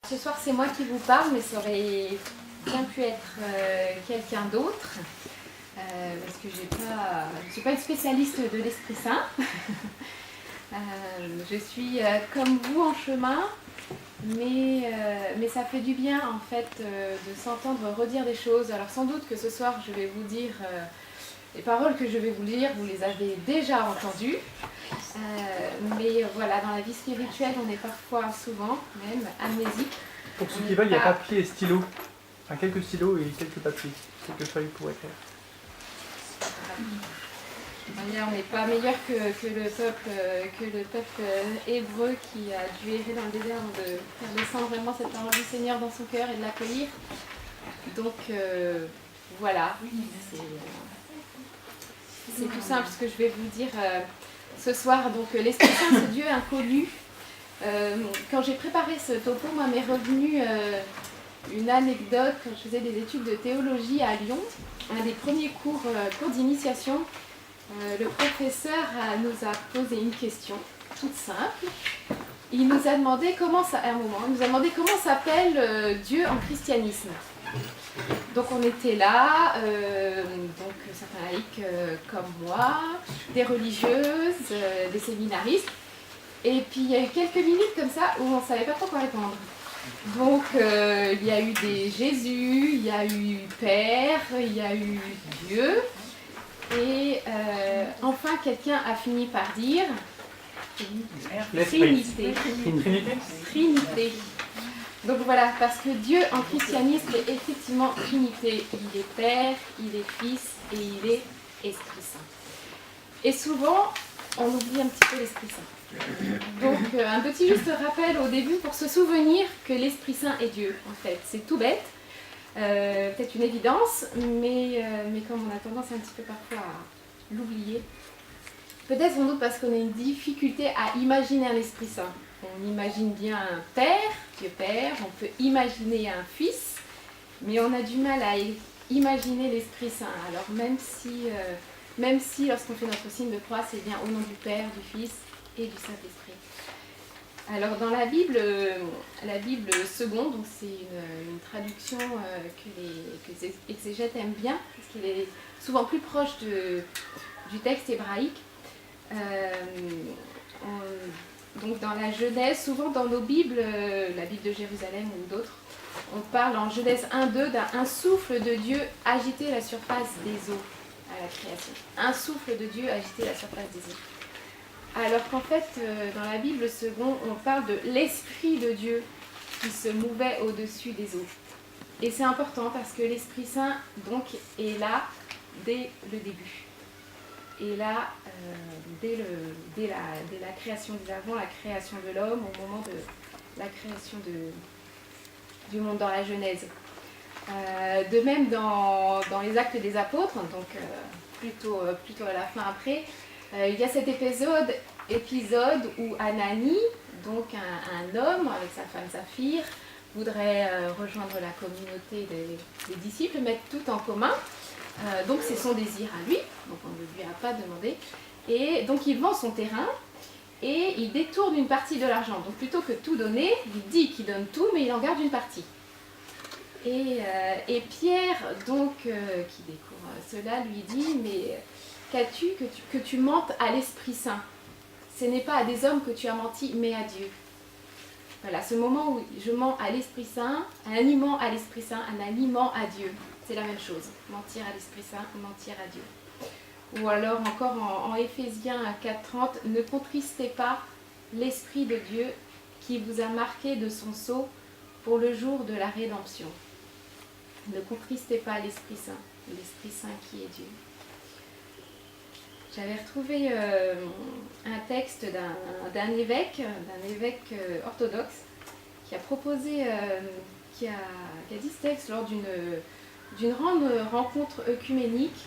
Ce soir, c'est moi qui vous parle, mais ça aurait bien pu être quelqu'un d'autre, parce que je ne suis pas une spécialiste de l'Esprit Saint. Je suis comme vous en chemin, mais ça fait du bien en fait de s'entendre redire des choses. Alors sans doute que ce soir, je vais vous dire les paroles que je vais vous lire, vous les avez déjà entendues. Mais voilà, dans la vie spirituelle, on est parfois, souvent même, amnésique. Pour ceux qui veulent, il y a papier et stylo. Enfin, quelques stylos et quelques papiers, quelques feuilles pour écrire. On n'est pas meilleur que le peuple hébreu qui a dû errer dans le désert de faire descendre vraiment cette parole du Seigneur dans son cœur et de l'accueillir. Donc voilà, c'est tout simple ce que je vais vous dire ce soir. Donc l'Esprit Saint, ce Dieu inconnu. Quand j'ai préparé ce topo, moi m'est revenu une anecdote quand je faisais des études de théologie à Lyon. Un des premiers cours d'initiation, le professeur nous a posé une question toute simple. Il nous a demandé comment s'appelle Dieu en christianisme. Donc on était là, donc certains laïcs comme moi, des religieuses, des séminaristes. Et puis il y a eu quelques minutes comme ça où on ne savait pas trop quoi répondre. Donc il y a eu des Jésus, il y a eu Père, il y a eu Dieu. Et enfin quelqu'un a fini par dire Trinité. Trinité. Donc voilà, parce que Dieu en christianisme est effectivement Trinité. Il est Père, il est Fils et il est Esprit Saint. Et souvent, on oublie un petit peu l'Esprit Saint. Donc un petit juste rappel au début pour se souvenir que l'Esprit Saint est Dieu, en fait. C'est tout bête, peut-être une évidence, mais comme on a tendance un petit peu parfois à l'oublier, peut-être sans doute parce qu'on a une difficulté à imaginer un Esprit Saint. On imagine bien un Père, Dieu Père, on peut imaginer un Fils, mais on a du mal à imaginer l'Esprit Saint. Alors même si lorsqu'on fait notre signe de croix, c'est bien au nom du Père, du Fils et du Saint-Esprit. Alors dans la Bible seconde, donc c'est une traduction que les exégètes aiment bien, parce qu'il est souvent plus proche du texte hébraïque. Donc dans la Genèse, souvent dans nos Bibles, la Bible de Jérusalem ou d'autres, on parle en Genèse 1-2 d'un souffle de Dieu agiter la surface des eaux à la création. Un souffle de Dieu agiter la surface des eaux. Alors qu'en fait, dans la Bible seconde, on parle de l'Esprit de Dieu qui se mouvait au-dessus des eaux. Et c'est important parce que l'Esprit Saint, donc, est là dès le début. Et là, dès la création, avant la création de l'homme, au moment de la création du monde dans la Genèse. De même, dans les Actes des Apôtres, donc plutôt à la fin après, il y a cet épisode où Ananie, donc un homme avec sa femme Saphir, voudrait rejoindre la communauté des disciples, mettre tout en commun. Donc c'est son désir à lui, donc on ne lui a pas demandé. Et donc il vend son terrain et il détourne une partie de l'argent. Donc plutôt que tout donner, il dit qu'il donne tout, mais il en garde une partie. Et Pierre, donc, qui découvre cela, lui dit, mais qu'as-tu que tu mentes à l'Esprit Saint? Ce n'est pas à des hommes que tu as menti, mais à Dieu. Voilà, ce moment où je mens à l'Esprit Saint, un aliment à l'Esprit Saint, un aliment à Dieu. C'est la même chose, mentir à l'Esprit Saint, mentir à Dieu. Ou alors encore en Éphésiens 4:30, ne contristez pas l'Esprit de Dieu qui vous a marqué de son sceau pour le jour de la rédemption. Ne contristez pas l'Esprit Saint qui est Dieu. J'avais retrouvé un texte d'un évêque orthodoxe qui a proposé, qui a dit ce texte lors d'une rencontre œcuménique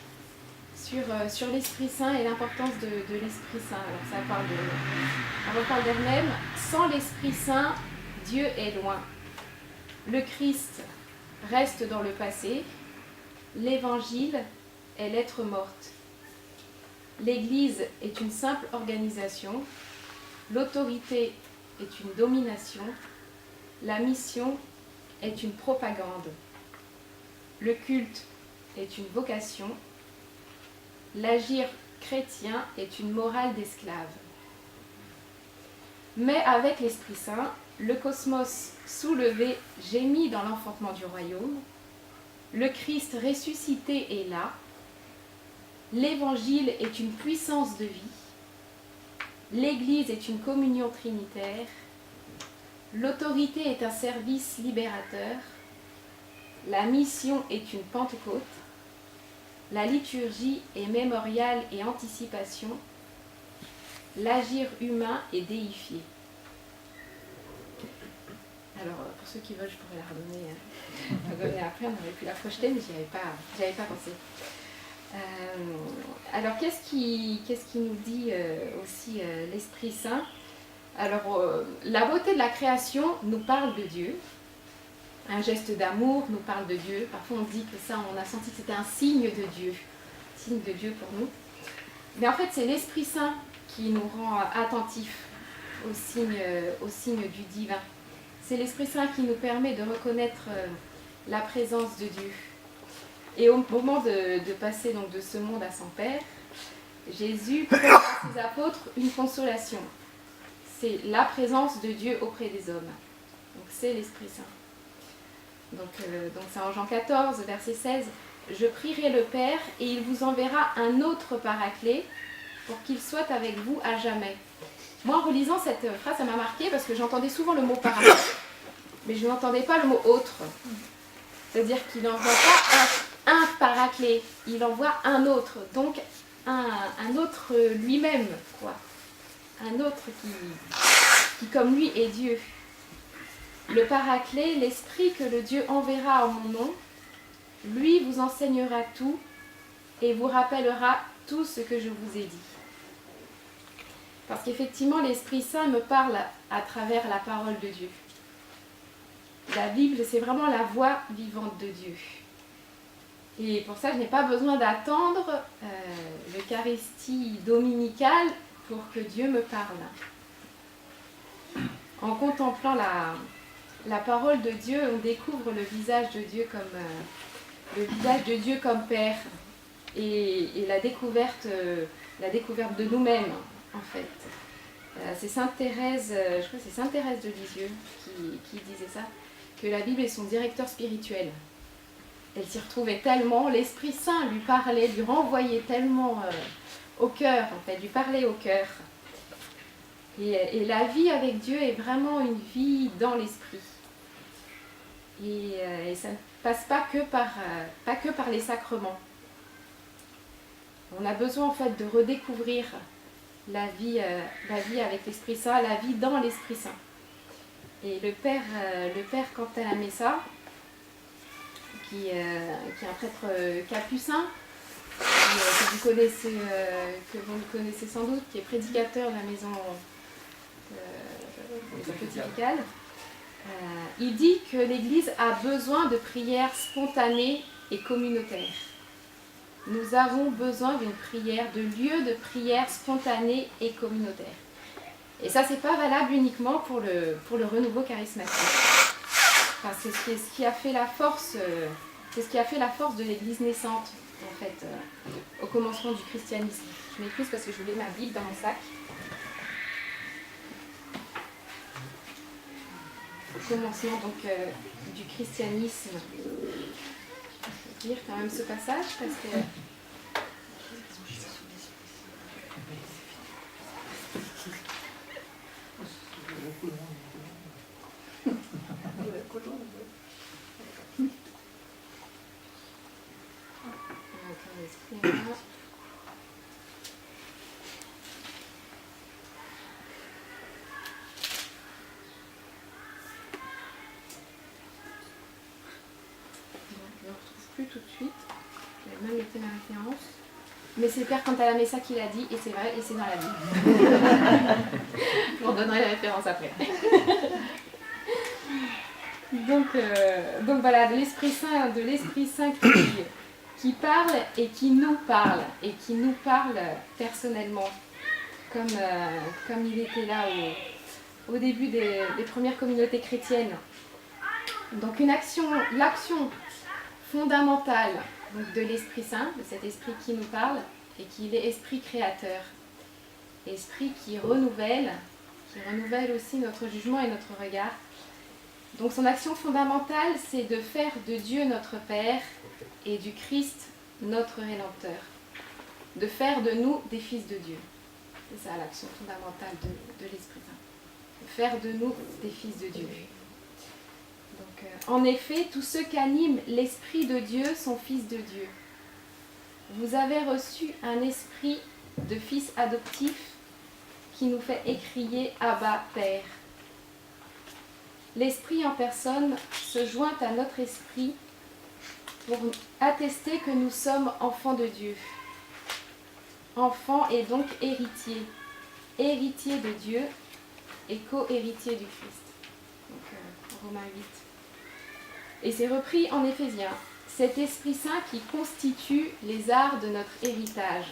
sur l'Esprit Saint et l'importance de l'Esprit Saint. Alors ça parle d'elle-même. Sans l'Esprit Saint, Dieu est loin. Le Christ reste dans le passé. L'Évangile est lettre morte. L'Église est une simple organisation. L'autorité est une domination. La mission est une propagande. Le culte est une vocation. L'agir chrétien est une morale d'esclave. Mais avec l'Esprit Saint, le cosmos soulevé gémit dans l'enfantement du royaume. Le Christ ressuscité est là. L'Évangile est une puissance de vie. L'Église est une communion trinitaire. L'autorité est un service libérateur. La mission est une Pentecôte. La liturgie est mémorial et anticipation. L'agir humain est déifié. Alors, pour ceux qui veulent, je pourrais la redonner après, on aurait pu la projeter, mais j'y avais pas pensé. Alors, qu'est-ce qui nous dit aussi l'Esprit Saint? Alors, la beauté de la création nous parle de Dieu. Un geste d'amour nous parle de Dieu. Parfois, on dit que ça, on a senti que c'était un signe de Dieu. Signe de Dieu pour nous. Mais en fait, c'est l'Esprit Saint qui nous rend attentifs au signe du divin. C'est l'Esprit Saint qui nous permet de reconnaître la présence de Dieu. Et au moment de passer donc de ce monde à son Père, Jésus prend à ses apôtres une consolation. C'est la présence de Dieu auprès des hommes. Donc c'est l'Esprit Saint. Donc c'est en Jean 14, verset 16. « Je prierai le Père et il vous enverra un autre paraclet pour qu'il soit avec vous à jamais. » Moi, en relisant cette phrase, ça m'a marqué parce que j'entendais souvent le mot paraclet, mais je n'entendais pas le mot autre. C'est-à-dire qu'il n'envoie pas un paraclet, il envoie un autre. Donc un autre lui-même, quoi. Un autre qui comme lui est Dieu. Le paraclet, l'esprit que le Dieu enverra en mon nom, lui vous enseignera tout et vous rappellera tout ce que je vous ai dit. Parce qu'effectivement, l'Esprit Saint me parle à travers la parole de Dieu. La Bible, c'est vraiment la voix vivante de Dieu. Et pour ça, je n'ai pas besoin d'attendre l'Eucharistie dominicale pour que Dieu me parle. En contemplant la parole de Dieu, on découvre le visage de Dieu comme Père et la découverte de nous-mêmes, en fait. C'est Sainte Thérèse, je crois que c'est Sainte Thérèse de Lisieux qui disait ça, que la Bible est son directeur spirituel. Elle s'y retrouvait tellement, l'Esprit Saint lui parlait, lui renvoyait tellement au cœur, en fait, lui parlait au cœur. Et la vie avec Dieu est vraiment une vie dans l'Esprit. Et ça ne passe pas que par les sacrements. On a besoin en fait de redécouvrir la vie avec l'Esprit Saint, la vie dans l'Esprit Saint. Et le père Cantal Messa, qui est un prêtre capucin, que vous connaissez sans doute, qui est prédicateur de la maison pontificale, il dit que l'Église a besoin de prières spontanées et communautaires. Nous avons besoin d'une prière, de lieux de prière spontanés et communautaires. Et ça, c'est pas valable uniquement pour le renouveau charismatique. Enfin, c'est ce qui a fait la force, de l'Église naissante, en fait, au commencement du christianisme. Je m'écoute parce que je voulais ma Bible dans mon sac. Au commencement donc du christianisme. Je vais lire quand même ce passage parce que tout de suite. J'ai même noté ma référence. Mais c'est Père Cantal Messa qui l'a dit, et c'est vrai, et c'est dans la Bible. Je vous donnerai la référence après. Donc voilà, de l'Esprit Saint qui parle et qui nous parle personnellement, comme il était là au début des premières communautés chrétiennes. Donc l'action fondamentale donc de l'Esprit Saint, de cet esprit qui nous parle, et qu'il est esprit créateur. Esprit qui renouvelle aussi notre jugement et notre regard. Donc son action fondamentale, c'est de faire de Dieu notre Père et du Christ notre Rédempteur. De faire de nous des fils de Dieu. C'est ça l'action fondamentale de l'Esprit Saint. De faire de nous des fils de Dieu. Donc, en effet, tous ceux qu'anime l'Esprit de Dieu sont fils de Dieu. Vous avez reçu un esprit de fils adoptif qui nous fait écrier Abba, Père. L'Esprit en personne se joint à notre esprit pour attester que nous sommes enfants de Dieu. Enfants et donc héritiers. Héritiers de Dieu et co-héritiers du Christ. Donc, Romains 8. Et c'est repris en Éphésiens. Cet Esprit Saint qui constitue les arts de notre héritage.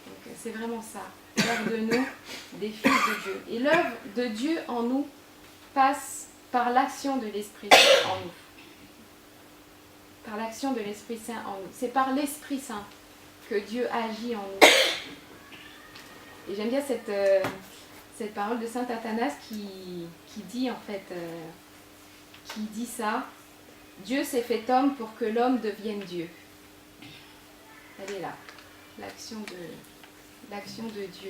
Donc, c'est vraiment ça. Faire de nous des fils de Dieu. Et l'œuvre de Dieu en nous passe par l'action de l'Esprit Saint en nous. Par l'action de l'Esprit Saint en nous. C'est par l'Esprit Saint que Dieu agit en nous. Et j'aime bien cette parole de saint Athanas qui dit en fait, qui dit ça, Dieu s'est fait homme pour que l'homme devienne Dieu. Elle est là, l'action de Dieu,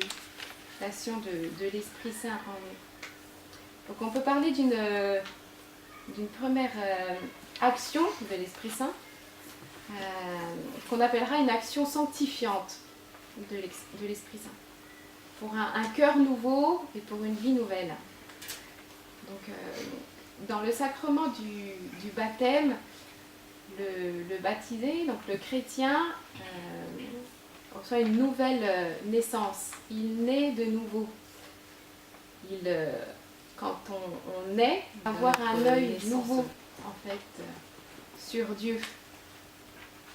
l'action de l'Esprit Saint en nous. Donc on peut parler d'une première action de l'Esprit Saint, qu'on appellera une action sanctifiante de l'Esprit Saint, pour un cœur nouveau et pour une vie nouvelle. Donc, dans le sacrement du baptême, le baptisé, donc le chrétien, reçoit une nouvelle naissance. Il naît de nouveau. Quand on naît, avoir un œil nouveau, en fait, sur Dieu.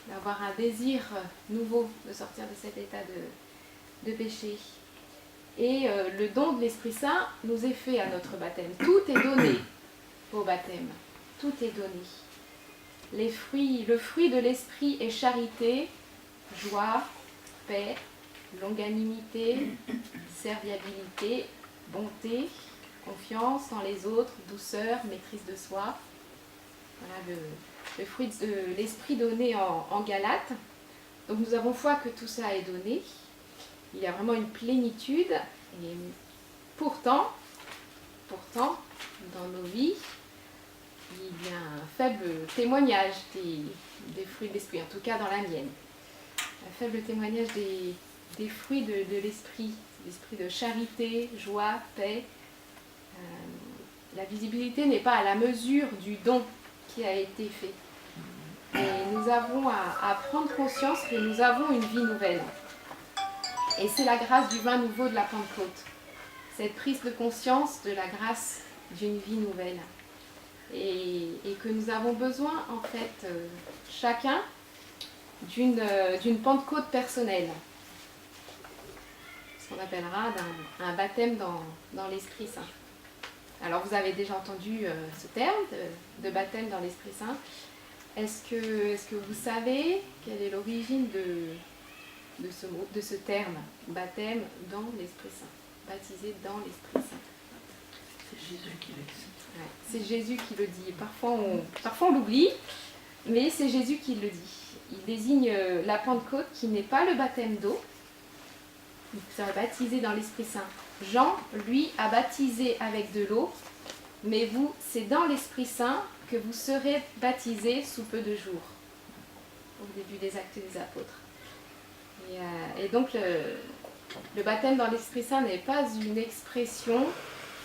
D'avoir un désir nouveau de sortir de cet état de péché. Et le don de l'Esprit Saint nous est fait à notre baptême. Tout est donné au baptême. Tout est donné. Le fruit de l'Esprit est charité, joie, paix, longanimité, serviabilité, bonté, confiance dans les autres, douceur, maîtrise de soi. Voilà le fruit de l'Esprit donné en Galates. Donc nous avons foi que tout ça est donné. Il y a vraiment une plénitude. Et pourtant, dans nos vies, il y a un faible témoignage des fruits de l'Esprit, en tout cas dans la mienne. Un faible témoignage des fruits de l'Esprit, l'Esprit de charité, joie, paix. La visibilité n'est pas à la mesure du don qui a été fait. Et nous avons à prendre conscience que nous avons une vie nouvelle. Et c'est la grâce du vin nouveau de la Pentecôte. Cette prise de conscience de la grâce d'une vie nouvelle. Et que nous avons besoin, en fait, chacun, d'une Pentecôte personnelle. Ce qu'on appellera un baptême dans l'Esprit Saint. Alors vous avez déjà entendu ce terme de baptême dans l'Esprit Saint. Est-ce que vous savez quelle est l'origine de ce mot, de ce terme, baptême dans l'Esprit Saint, baptisé dans l'Esprit Saint? C'est Jésus qui le dit. Ouais, c'est Jésus qui le dit. Parfois on l'oublie, mais c'est Jésus qui le dit. Il désigne la Pentecôte qui n'est pas le baptême d'eau, il serait baptisé dans l'Esprit Saint. Jean, lui, a baptisé avec de l'eau, mais vous, c'est dans l'Esprit Saint que vous serez baptisés sous peu de jours, au début des Actes des Apôtres. Et donc le baptême dans l'Esprit Saint n'est pas une expression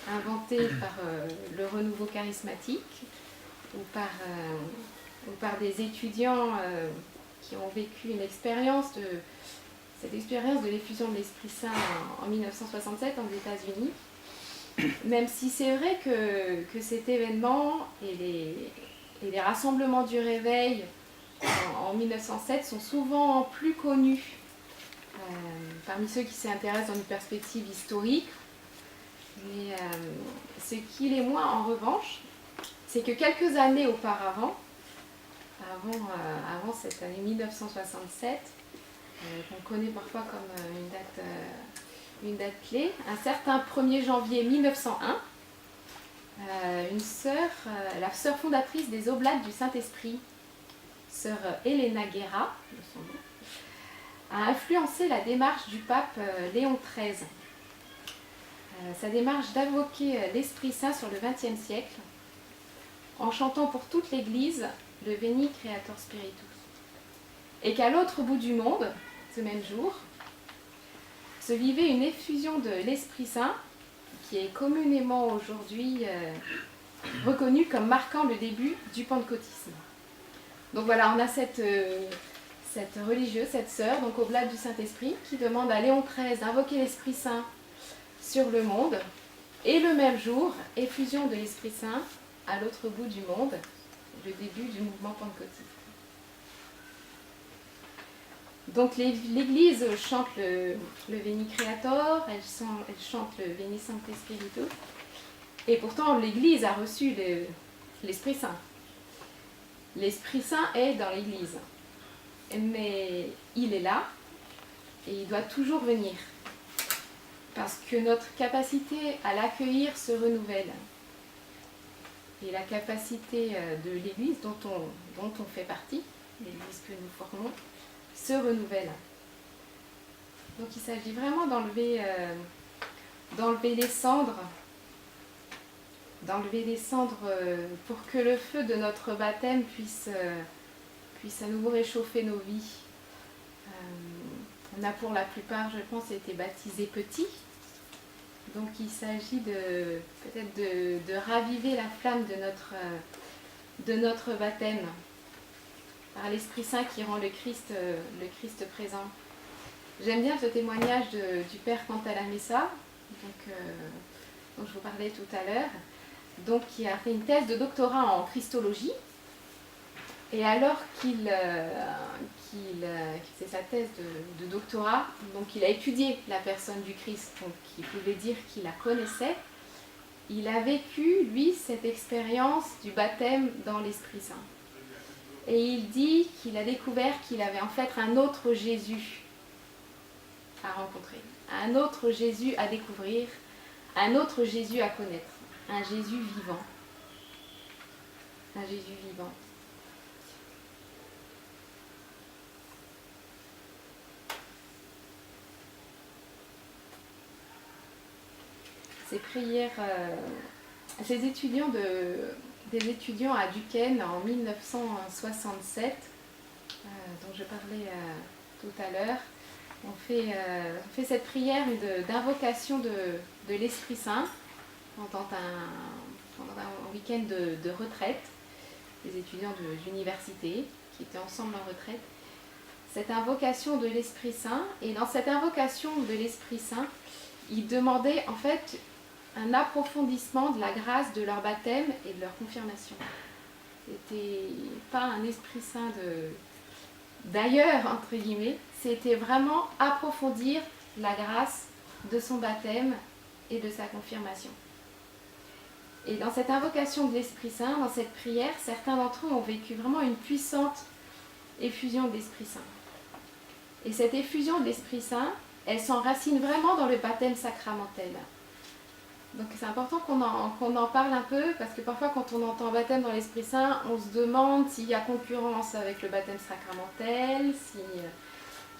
inventée par le renouveau charismatique ou par des étudiants qui ont vécu cette expérience de l'effusion de l'Esprit Saint en 1967 aux États-Unis. Même si c'est vrai que cet événement et les rassemblements du réveil en 1907 sont souvent plus connus parmi ceux qui s'intéressent dans une perspective historique Mais ce qui l'est moins, en revanche, c'est que quelques années auparavant, avant cette année 1967, qu'on connaît parfois comme une date clé, un certain 1er janvier 1901, une sœur, la sœur fondatrice des Oblates du Saint-Esprit, sœur Elena Guerra, de son nom, a influencé la démarche du pape Léon XIII. Sa démarche d'invoquer l'Esprit Saint sur le XXe siècle, en chantant pour toute l'Église le Veni Creator Spiritus. Et qu'à l'autre bout du monde, ce même jour, se vivait une effusion de l'Esprit Saint qui est communément aujourd'hui reconnue comme marquant le début du pentecôtisme. Donc voilà, on a cette religieuse, cette sœur, donc Oblate du Saint-Esprit, qui demande à Léon XIII d'invoquer l'Esprit Saint sur le monde, et le même jour, effusion de l'Esprit Saint à l'autre bout du monde, le début du mouvement pentecôtiste. Donc l'Église chante le Veni Creator, elle chante le Veni Sancte Spiritus, et pourtant l'Église a reçu l'Esprit Saint. L'Esprit Saint est dans l'Église, mais il est là et il doit toujours venir, parce que notre capacité à l'accueillir se renouvelle. Et la capacité de l'Église dont on fait partie, l'Église que nous formons, se renouvelle. Donc il s'agit vraiment d'enlever les cendres, pour que le feu de notre baptême puisse à nouveau réchauffer nos vies. On a pour la plupart, je pense, été baptisés petits. Donc il s'agit peut-être de raviver la flamme de notre baptême par l'Esprit Saint qui rend le Christ présent. J'aime bien ce témoignage du père Cantalamessa, dont je vous parlais tout à l'heure, donc qui a fait une thèse de doctorat en Christologie. Et alors qu'il faisait sa thèse de doctorat, donc il a étudié la personne du Christ, donc il pouvait dire qu'il la connaissait, il a vécu, lui, cette expérience du baptême dans l'Esprit Saint. Et il dit qu'il a découvert qu'il avait en fait un autre Jésus à rencontrer, un autre Jésus à découvrir, un autre Jésus à connaître, un Jésus vivant. Un Jésus vivant. Ces prières, des étudiants à Duquesne en 1967, dont je parlais tout à l'heure, ont fait cette prière d'invocation de l'Esprit Saint pendant un week-end de retraite, des étudiants d'université qui étaient ensemble en retraite. Cette invocation de l'Esprit Saint, et dans cette invocation de l'Esprit Saint, ils demandaient en fait un approfondissement de la grâce de leur baptême et de leur confirmation. C'était pas un Esprit Saint d'ailleurs, entre guillemets, c'était vraiment approfondir la grâce de son baptême et de sa confirmation. Et dans cette invocation de l'Esprit Saint, dans cette prière, certains d'entre eux ont vécu vraiment une puissante effusion de l'Esprit Saint. Et cette effusion de l'Esprit Saint, elle s'enracine vraiment dans le baptême sacramentel. Donc c'est important qu'on en parle un peu, parce que parfois quand on entend baptême dans l'Esprit Saint, on se demande s'il y a concurrence avec le baptême sacramentel.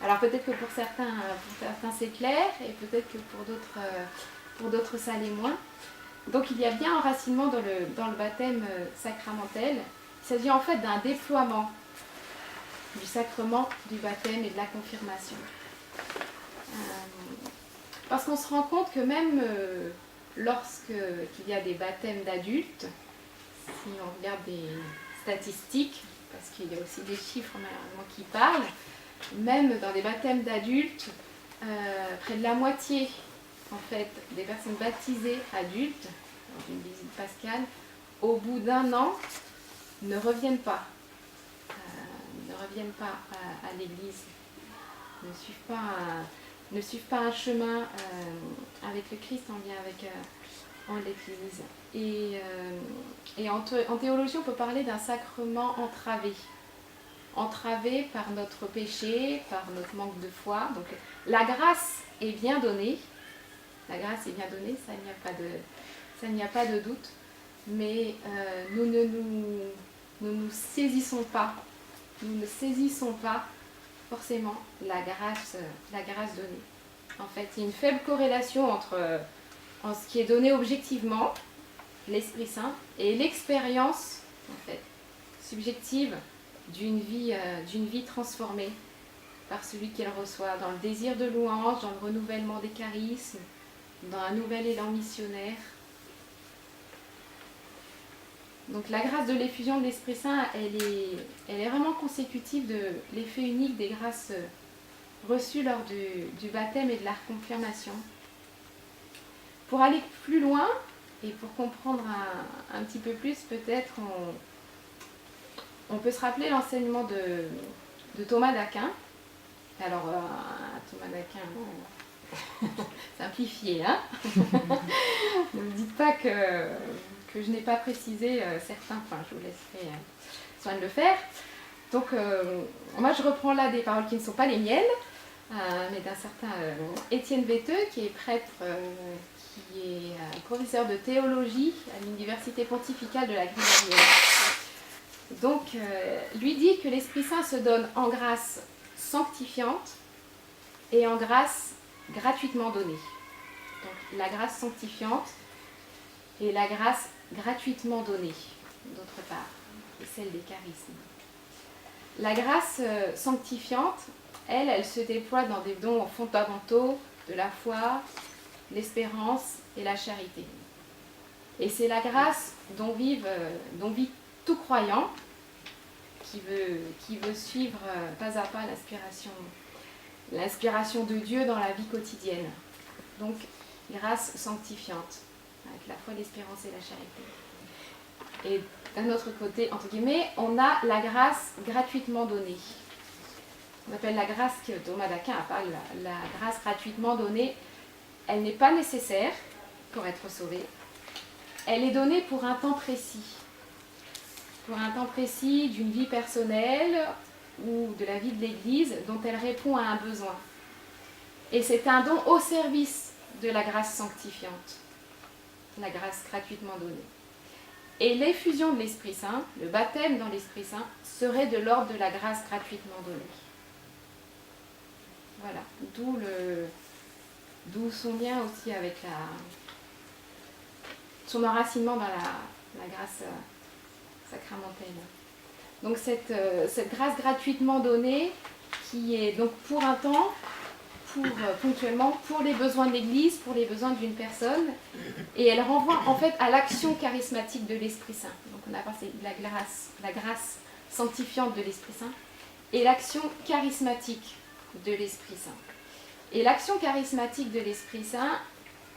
Alors peut-être que pour certains c'est clair, et peut-être que pour d'autres ça l'est moins. Donc il y a bien enracinement dans le baptême sacramentel. Il s'agit en fait d'un déploiement du sacrement du baptême et de la confirmation. Parce qu'on se rend compte que même lorsqu'il y a des baptêmes d'adultes, si on regarde des statistiques, parce qu'il y a aussi des chiffres malheureusement qui parlent, même dans des baptêmes d'adultes, près de la moitié en fait, des personnes baptisées adultes, dans une visite pascale, au bout d'un an, ne reviennent pas à l'église, ne suivent pas ne suivent pas un chemin avec le Christ en lien avec l'Église. Et en théologie, on peut parler d'un sacrement entravé. Entravé par notre péché, par notre manque de foi. Donc la grâce est bien donnée. La grâce est bien donnée, ça il n'y a pas de doute. Mais nous ne saisissons pas forcément la grâce donnée. En fait, il y a une faible corrélation entre ce qui est donné objectivement, l'Esprit Saint, et l'expérience en fait, subjective d'une vie transformée par celui qu'elle reçoit, dans le désir de louange, dans le renouvellement des charismes, dans un nouvel élan missionnaire. Donc la grâce de l'effusion de l'Esprit Saint, elle est vraiment consécutive de l'effet unique des grâces reçues lors du baptême et de la confirmation. Pour aller plus loin, et pour comprendre un petit peu plus, peut-être on peut se rappeler l'enseignement de Thomas d'Aquin. Alors, Thomas d'Aquin, simplifié, hein. Ne me dites pas que je n'ai pas précisé certains points, je vous laisserai soin de le faire. Donc, moi je reprends là des paroles qui ne sont pas les miennes, mais d'un certain Étienne Véteux, qui est prêtre, qui est professeur de théologie à l'Université pontificale de la Grigorienne. Donc, lui dit que l'Esprit Saint se donne en grâce sanctifiante et en grâce gratuitement donnée. Donc, la grâce sanctifiante et la grâce gratuitement donnée, d'autre part, et celle des charismes. La grâce sanctifiante, elle se déploie dans des dons fondamentaux de la foi, l'espérance et la charité. Et c'est la grâce dont vit tout croyant qui veut suivre pas à pas l'inspiration de Dieu dans la vie quotidienne. Donc, grâce sanctifiante, avec la foi, l'espérance et la charité. Et d'un autre côté, entre guillemets, on a la grâce gratuitement donnée. On appelle la grâce que Thomas d'Aquin appelle la grâce gratuitement donnée. Elle n'est pas nécessaire pour être sauvée. Elle est donnée pour un temps précis. Pour un temps précis d'une vie personnelle ou de la vie de l'Église dont elle répond à un besoin. Et c'est un don au service de la grâce sanctifiante, la grâce gratuitement donnée. Et l'effusion de l'Esprit Saint, le baptême dans l'Esprit Saint, serait de l'ordre de la grâce gratuitement donnée. Voilà, d'où son lien aussi avec son enracinement dans la grâce sacramentelle. Donc cette grâce gratuitement donnée, qui est donc pour un temps, ponctuellement, pour les besoins de l'Église, pour les besoins d'une personne, et elle renvoie en fait à l'action charismatique de l'Esprit Saint. Donc on a passé la grâce sanctifiante de l'Esprit Saint et l'action charismatique de l'Esprit Saint. Et l'action charismatique de l'Esprit Saint,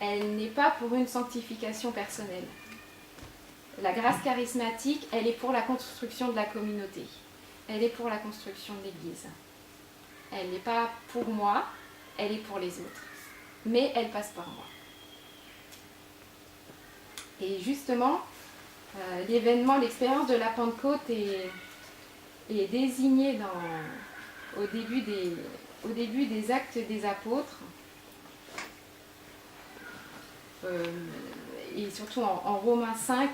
elle n'est pas pour une sanctification personnelle. La grâce charismatique, elle est pour la construction de la communauté. Elle est pour la construction de l'Église. Elle n'est pas pour moi, elle est pour les autres. Mais elle passe par moi. Et justement, l'événement, l'expérience de la Pentecôte est désignée au début des Actes des Apôtres, et surtout en Romains 5,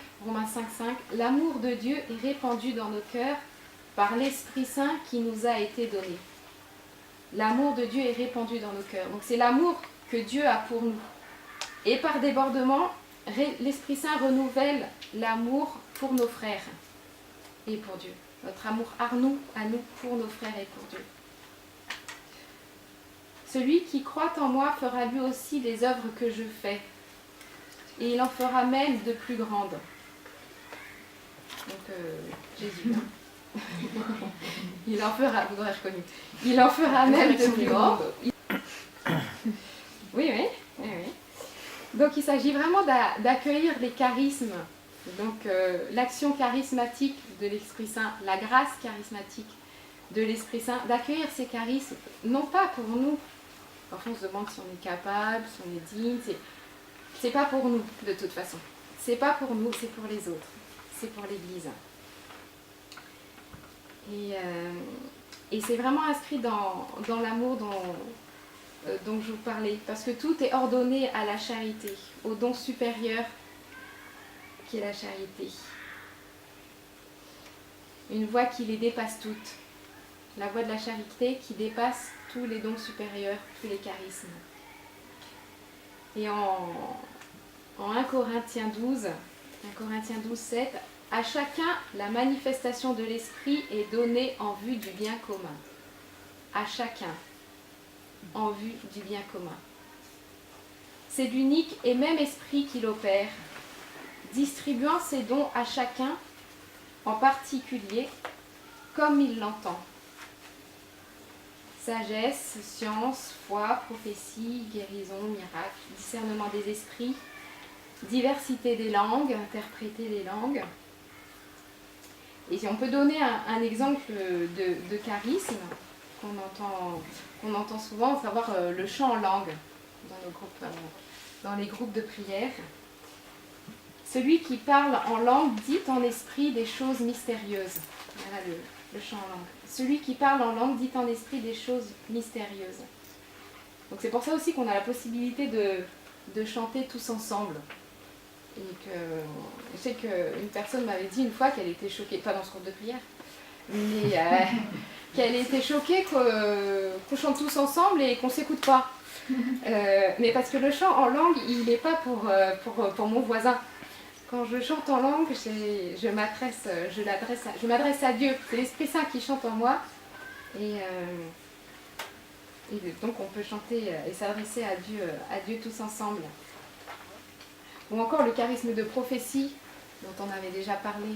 5, l'amour de Dieu est répandu dans nos cœurs par l'Esprit Saint qui nous a été donné. L'amour de Dieu est répandu dans nos cœurs. Donc c'est l'amour que Dieu a pour nous. Et par débordement, l'Esprit Saint renouvelle l'amour pour nos frères et pour Dieu. Notre amour à nous pour nos frères et pour Dieu. Celui qui croit en moi fera lui aussi les œuvres que je fais. Et il en fera même de plus grandes. Donc Jésus, hein. Il en fera, vous aurez reconnu. Il en fera même de plus grandes. Oui. Donc il s'agit vraiment d'accueillir les charismes. Donc l'action charismatique de l'Esprit Saint, la grâce charismatique de l'Esprit Saint, d'accueillir ces charismes, non pas pour nous, Parfois on se demande si on est capable, si on est digne. C'est pas pour nous de toute façon. C'est pas pour nous, c'est pour les autres. C'est pour l'Église. Et c'est vraiment inscrit dans l'amour dont je vous parlais. Parce que tout est ordonné à la charité, au don supérieur qui est la charité. Une voie qui les dépasse toutes. La voie de la charité qui dépasse tous les dons supérieurs, tous les charismes. Et en 1 Corinthiens 12, 7, à chacun la manifestation de l'esprit est donnée en vue du bien commun. À chacun en vue du bien commun. C'est l'unique et même esprit qui l'opère, distribuant ses dons à chacun en particulier comme il l'entend. Sagesse, science, foi, prophétie, guérison, miracle, discernement des esprits, diversité des langues, interpréter les langues. Et si on peut donner un exemple de charisme qu'on entend souvent, à savoir le chant en langue dans les groupes de prière. Celui qui parle en langue dit en esprit des choses mystérieuses. Voilà le chant en langue. Celui qui parle en langue dit en esprit des choses mystérieuses. Donc c'est pour ça aussi qu'on a la possibilité de chanter tous ensemble. Et je sais qu'une personne m'avait dit une fois qu'elle était choquée, pas dans ce groupe de prière, mais qu'elle était choquée qu'on chante tous ensemble et qu'on ne s'écoute pas. Mais parce que le chant en langue, il n'est pas pour mon voisin. Quand je chante en langue, je m'adresse à Dieu. C'est l'Esprit Saint qui chante en moi. Et donc on peut chanter et s'adresser à Dieu tous ensemble. Ou encore le charisme de prophétie, dont on avait déjà parlé,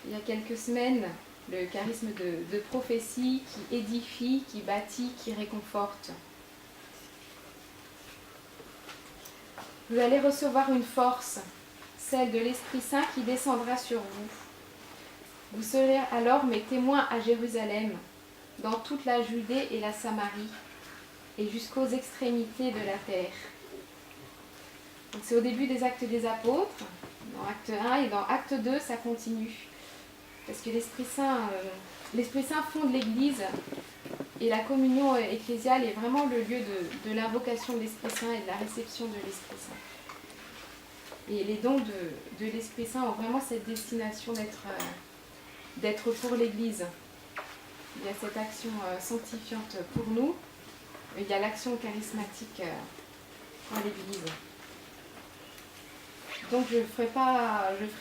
il y a quelques semaines. Le charisme de prophétie qui édifie, qui bâtit, qui réconforte. Vous allez recevoir une force, celle de l'Esprit Saint qui descendra sur vous. Vous serez alors mes témoins à Jérusalem, dans toute la Judée et la Samarie, et jusqu'aux extrémités de la terre. Donc c'est au début des Actes des Apôtres, dans Acte 1, et dans Acte 2, ça continue. Parce que l'Esprit Saint fonde l'Église, et la communion ecclésiale est vraiment le lieu de l'invocation de l'Esprit Saint et de la réception de l'Esprit Saint. Et les dons de l'Esprit Saint ont vraiment cette destination d'être pour l'Église. Il y a cette action sanctifiante pour nous, et il y a l'action charismatique en l'Église. Donc je ne ferai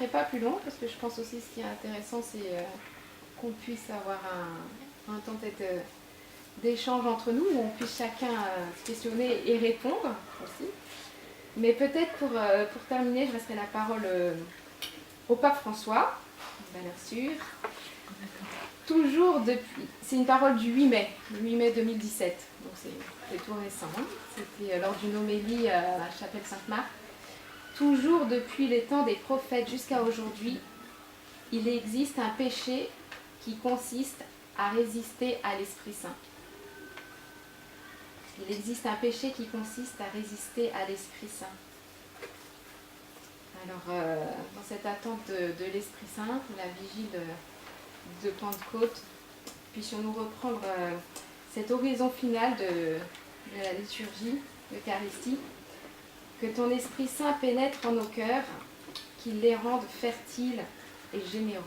pas plus long, parce que je pense aussi ce qui est intéressant, c'est qu'on puisse avoir un temps peut-être d'échange entre nous, où on puisse chacun se questionner et répondre aussi. Mais peut-être pour terminer, je laisserai la parole au pape François, valeur sûre. Toujours depuis, c'est une parole du 8 mai 2017, donc c'est tout récent. Hein. C'était lors d'une homélie à la chapelle Sainte-Marthe. Toujours depuis les temps des prophètes jusqu'à aujourd'hui, il existe un péché qui consiste à résister à l'Esprit Saint. Il existe un péché qui consiste à résister à l'Esprit Saint. Alors, dans cette attente de l'Esprit Saint, la vigile de Pentecôte, puissions-nous reprendre cet horizon final de la liturgie, l'Eucharistie, que ton Esprit Saint pénètre en nos cœurs, qu'il les rende fertiles et généreux.